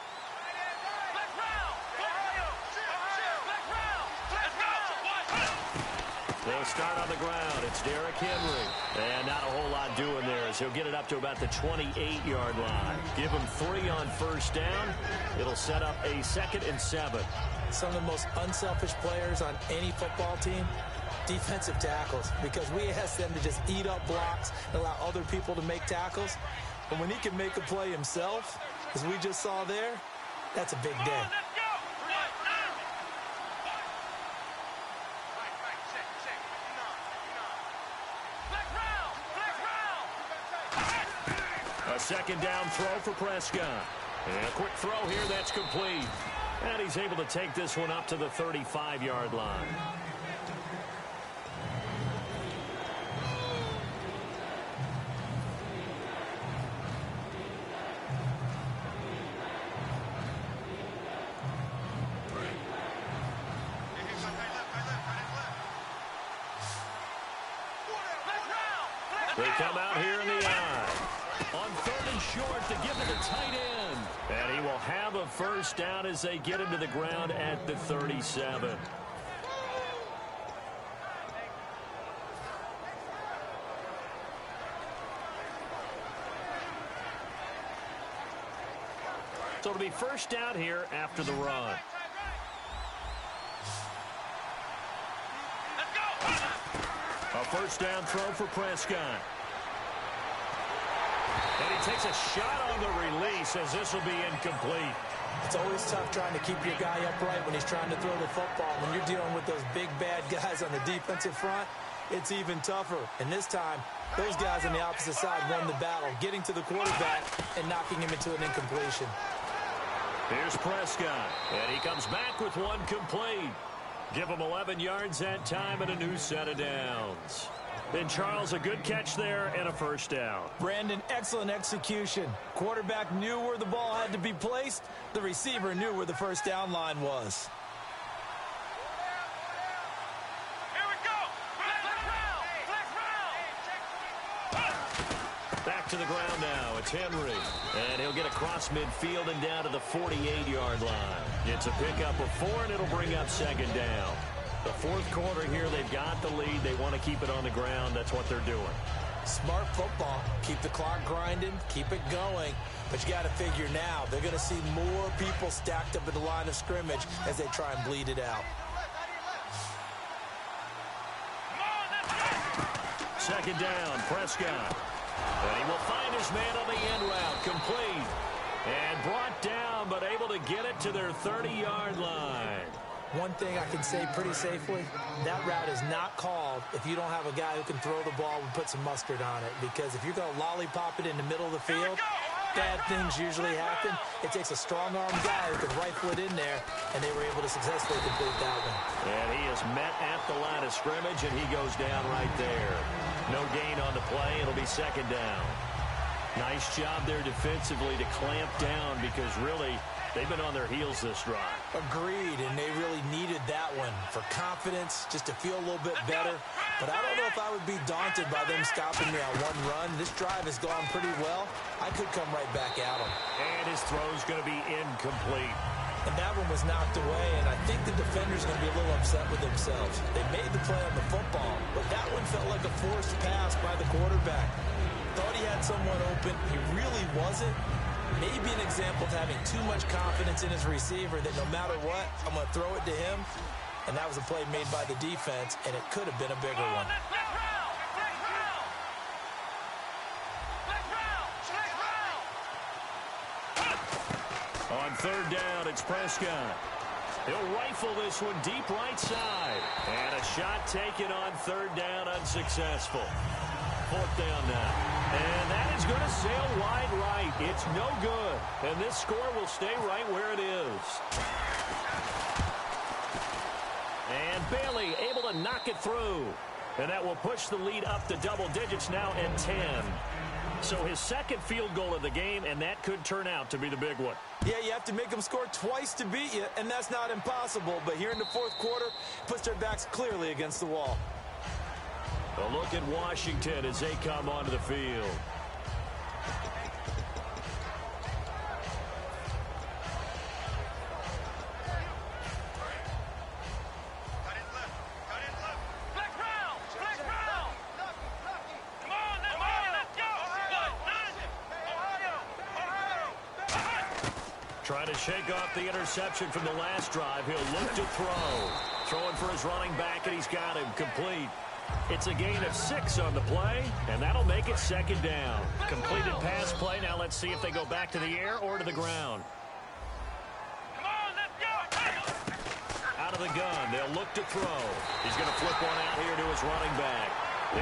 Speaker 2: They'll start on the ground. It's Derrick Henry. And not a whole lot doing there as he'll get it up to about the 28-yard line. Give him 3 on first down. It'll set up a 2nd and 7.
Speaker 3: some of the most unselfish players on any football team? Defensive tackles, because we ask them to just eat up blocks and allow other people to make tackles. But when he can make a play himself, as we just saw there, that's a big day.
Speaker 2: A second down throw for Prescott. And a quick throw here that's complete. And he's able to take this one up to the 35-yard line. They come out here in the eye. On 3rd and short to give to the tight end. And he will have a first down as they get him to the ground at the 37. So it'll be first down here after the run. A first down throw for Prescott. And he takes a shot on the release as this will be incomplete.
Speaker 3: It's always tough trying to keep your guy upright when he's trying to throw the football. When you're dealing with those big, bad guys on the defensive front, it's even tougher. And this time, those guys on the opposite side won the battle, getting to the quarterback and knocking him into an incompletion.
Speaker 2: Here's Prescott, and he comes back with one complete. Give him 11 yards that time and a new set of downs. And Charles, a good catch there and a first down.
Speaker 3: Brandon, excellent execution. Quarterback knew where the ball had to be placed. The receiver knew where the first down line was.
Speaker 4: Here we go.
Speaker 2: Back to the ground now. It's Henry. And he'll get across midfield and down to the 48-yard line. It's a pickup of 4, and it'll bring up second down. The fourth quarter here, they've got the lead. They want to keep it on the ground. That's what they're doing.
Speaker 3: Smart football. Keep the clock grinding. Keep it going. But you got to figure now, they're going to see more people stacked up at the line of scrimmage as they try and bleed it out.
Speaker 2: Second down, Prescott. And he will find his man on the end route. Complete. And brought down, but able to get it to their 30-yard line.
Speaker 3: One thing I can say pretty safely, that route is not called if you don't have a guy who can throw the ball and put some mustard on it. Because if you're going to lollipop it in the middle of the field, bad things usually happen. It takes a strong-armed guy who can rifle it in there, and they were able to successfully complete that one.
Speaker 2: And he is met at the line of scrimmage, and he goes down right there. No gain on the play. It'll be second down. Nice job there defensively to clamp down because really they've been on their heels this drive.
Speaker 3: Agreed, and they really needed that one for confidence, just to feel a little bit better. But I don't know if I would be daunted by them stopping me on one run. This drive has gone pretty well. I could come right back at them.
Speaker 2: And his throw's going to be incomplete.
Speaker 3: And that one was knocked away, and I think the defender's going to be a little upset with themselves. They made the play on the football, but that one felt like a forced pass by the quarterback. Thought he had someone open. He really wasn't. Maybe an example of having too much confidence in his receiver that no matter what, I'm going to throw it to him. And that was a play made by the defense, and it could have been a bigger one.
Speaker 2: On third down, it's Prescott. He'll rifle this one deep right side. And a shot taken on third down, unsuccessful. Fourth down now. And that is going to sail wide right. It's no good. And this score will stay right where it is. And Bailey able to knock it through. And that will push the lead up to double digits now at 10. So his second field goal of the game, and that could turn out to be the big one.
Speaker 3: Yeah, you have to make them score twice to beat you, and that's not impossible. But here in the fourth quarter, puts their backs clearly against the wall.
Speaker 2: A look at Washington as they come onto the field. Trying to shake off the interception from the last drive. He'll look to throw. Throwing for his running back, and he's got him complete. It's a gain of 6 on the play, and that'll make it second down. Completed pass play. Now let's see if they go back to the air or to the ground.
Speaker 4: Come on, let's go.
Speaker 2: Out of the gun, they'll look to throw. He's going to flip one out here to his running back.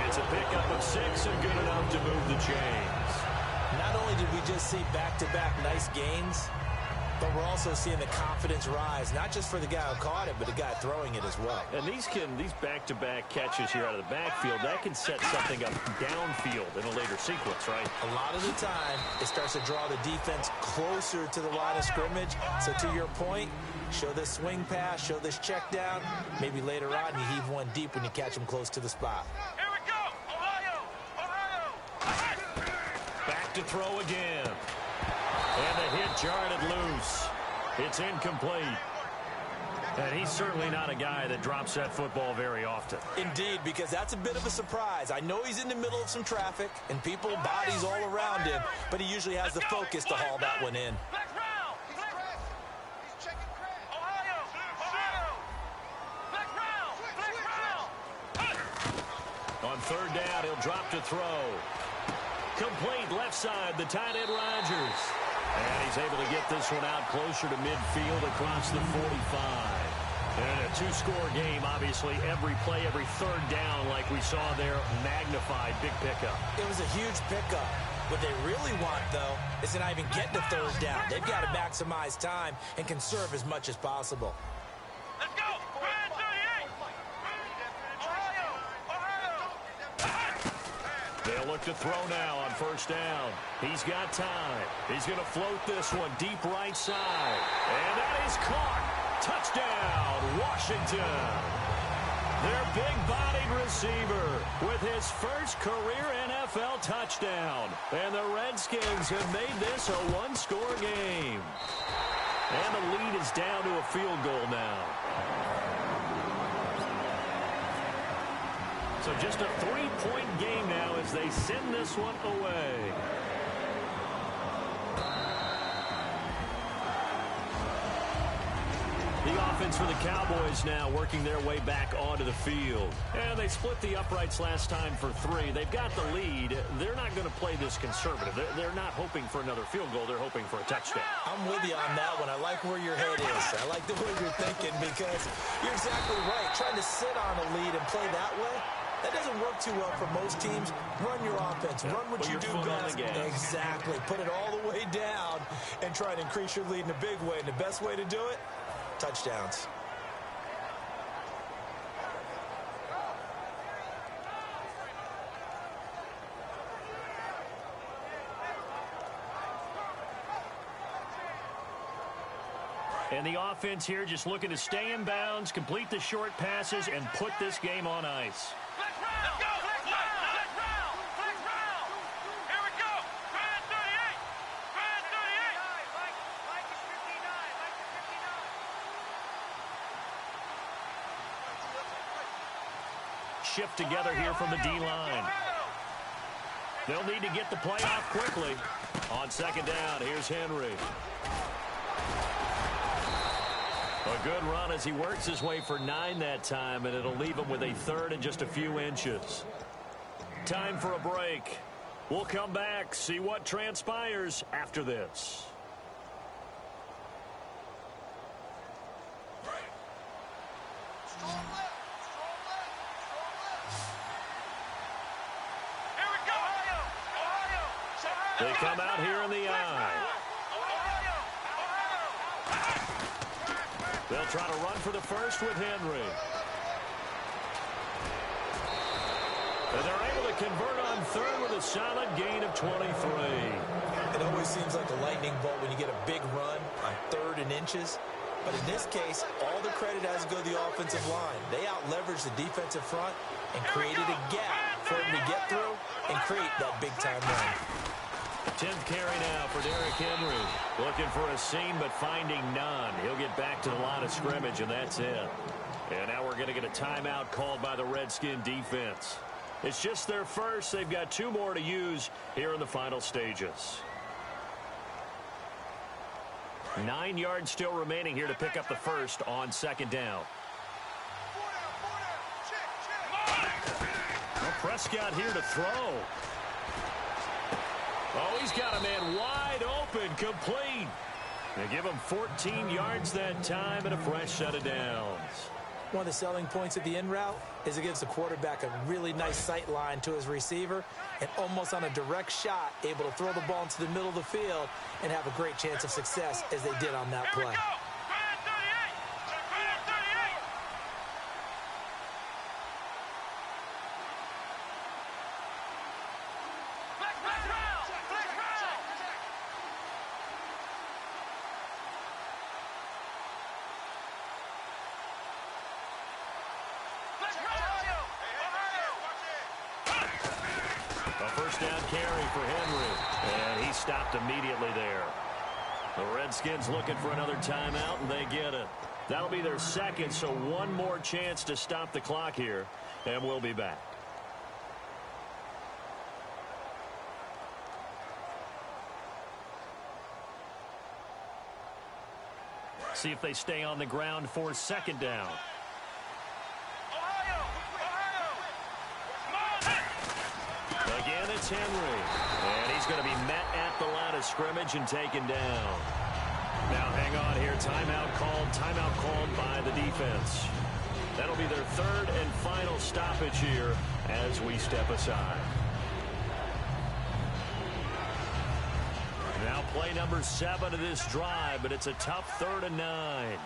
Speaker 2: It's a pickup of 6 and good enough to move the chains.
Speaker 3: Not only did we just see back-to-back nice gains, but we're also seeing the confidence rise, not just for the guy who caught it, but the guy throwing it as well.
Speaker 2: And these back-to-back catches here out of the backfield, that can set something up downfield in a later sequence, right?
Speaker 3: A lot of the time, it starts to draw the defense closer to the line of scrimmage. So to your point, show this swing pass, show this check down. Maybe later on, you heave one deep when you catch him close to the spot.
Speaker 4: Here we go. Ohio.
Speaker 2: Back to throw again. And the hit jarred it loose. It's incomplete. And he's certainly not a guy that drops that football very often.
Speaker 3: Indeed, because that's a bit of a surprise. I know he's in the middle of some traffic and people, bodies all around him, but he usually has the focus to haul that one in.
Speaker 4: Flex round. He's checking Craig. Ohio. Flex round.
Speaker 2: On third down, he'll drop to throw. Complete left side, the tight end Rodgers. And he's able to get this one out closer to midfield across the 45. And a two-score game, obviously, every play, every third down, like we saw there, magnified, big pickup.
Speaker 3: It was a huge pickup. What they really want, though, is to not even get to third down. They've got to maximize time and conserve as much as possible.
Speaker 4: Let's go. Grand 38.
Speaker 2: They'll look to throw now on first down. He's got time. He's going to float this one deep right side. And that is caught. Touchdown, Washington. Their big-bodied receiver with his first career NFL touchdown. And the Redskins have made this a one-score game. And the lead is down to a field goal now. So just a 3-point game now as they send this one away. The offense for the Cowboys now working their way back onto the field. And they split the uprights last time for 3. They've got the lead. They're not going to play this conservative. They're not hoping for another field goal. They're hoping for a touchdown.
Speaker 3: I'm with you on that one. I like where your head is. I like the way you're thinking because you're exactly right. Trying to sit on a lead and play that way, that doesn't work too well for most teams. Run your offense. Run what you do best. Exactly. Put it all the way down and try to increase your lead in a big way. And the best way to do it, touchdowns.
Speaker 2: And the offense here just looking to stay in bounds, complete the short passes, and put this game on ice.
Speaker 4: Flex round. Let's go. Flex round. Flex round. Here we go. Grand 38. Grand 38. Mike is 59. Mike is 59.
Speaker 2: Shift together here from the D-line. They'll need to get the play off quickly. On second down, here's Henry. A good run as he works his way for 9 that time, and it'll leave him with a third and just a few inches. Time for a break. We'll come back, see what transpires after this.
Speaker 4: Here we go. Ohio.
Speaker 2: They come out here in the eye. They'll try to run for the first with Henry. And they're able to convert on third with a solid gain of 23.
Speaker 3: It always seems like a lightning bolt when you get a big run on third and inches. But in this case, all the credit has to go to the offensive line. They out-leveraged the defensive front and created a gap for him to get through and create that big-time run.
Speaker 2: 10th carry now for Derrick Henry. Looking for a seam, but finding none. He'll get back to the line of scrimmage, and that's it. And now we're going to get a timeout called by the Redskin defense. It's just their first. They've got 2 more to use here in the final stages. 9 yards still remaining here to pick up the first on second down. Well, Prescott here to throw. Oh, he's got a man wide open, complete. They give him 14 yards that time and a fresh set of downs.
Speaker 3: One of the selling points of the in route is it gives the quarterback a really nice sight line to his receiver and almost on a direct shot able to throw the ball into the middle of the field and have a great chance of success as they did on that play.
Speaker 2: First down carry for Henry, and he stopped immediately there. The Redskins looking for another timeout, and they get it. That'll be their second, so one more chance to stop the clock here, and we'll be back. See if they stay on the ground for second down. Again, it's Henry. And he's going to be met at the line of scrimmage and taken down. Now, hang on here. Timeout called by the defense. That'll be their third and final stoppage here as we step aside. Now play number 7 of this drive, but it's a tough 3rd and 9.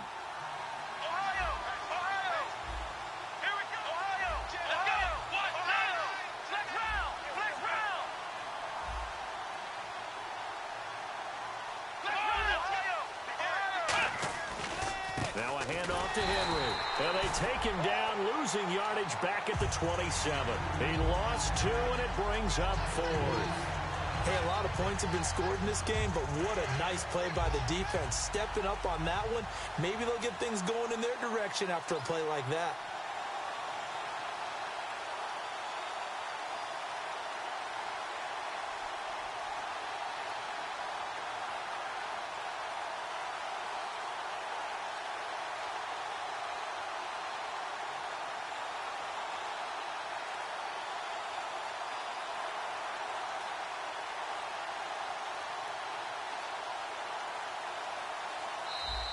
Speaker 2: Now a handoff to Henry. And they take him down, losing yardage back at the 27. He lost 2, and it brings up 4th.
Speaker 3: Hey, a lot of points have been scored in this game, but what a nice play by the defense. Stepping up on that one, maybe they'll get things going in their direction after a play like that.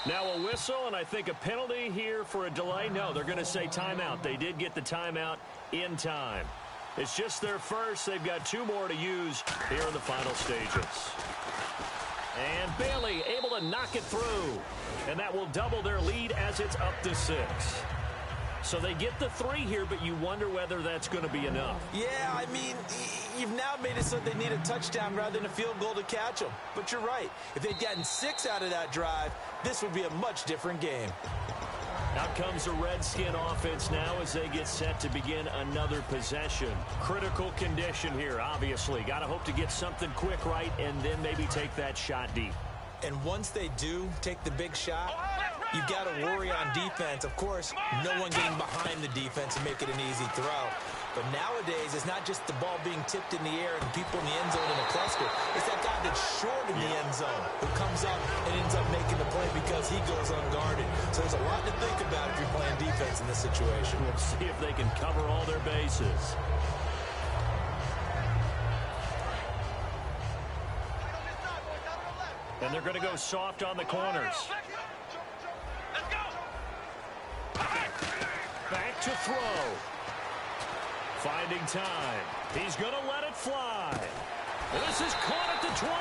Speaker 2: Now a whistle, and I think a penalty here for a delay. No, they're going to say timeout. They did get the timeout in time. It's just their first. They've got 2 more to use here in the final stages. And Bailey able to knock it through. And that will double their lead as it's up to 6. So they get the 3 here, but you wonder whether that's going to be enough.
Speaker 3: Yeah, I mean, you've now made it so they need a touchdown rather than a field goal to catch them. But you're right. If they'd gotten 6 out of that drive, this would be a much different game.
Speaker 2: Out comes the Redskin offense now as they get set to begin another possession. Critical condition here, obviously. Got to hope to get something quick right and then maybe take that shot deep.
Speaker 3: And once they do take the big shot, you've got to worry on defense. Of course, no one getting behind the defense and make it an easy throw. But nowadays, it's not just the ball being tipped in the air and people in the end zone in a cluster. It's that guy that's short in the end zone who comes up and ends up making the play because he goes unguarded. So there's a lot to think about if you're playing defense in this situation.
Speaker 2: We'll see if they can cover all their bases. And they're going to go soft on the corners. Back to throw. Finding time. He's going to let it fly. This is caught at the 20.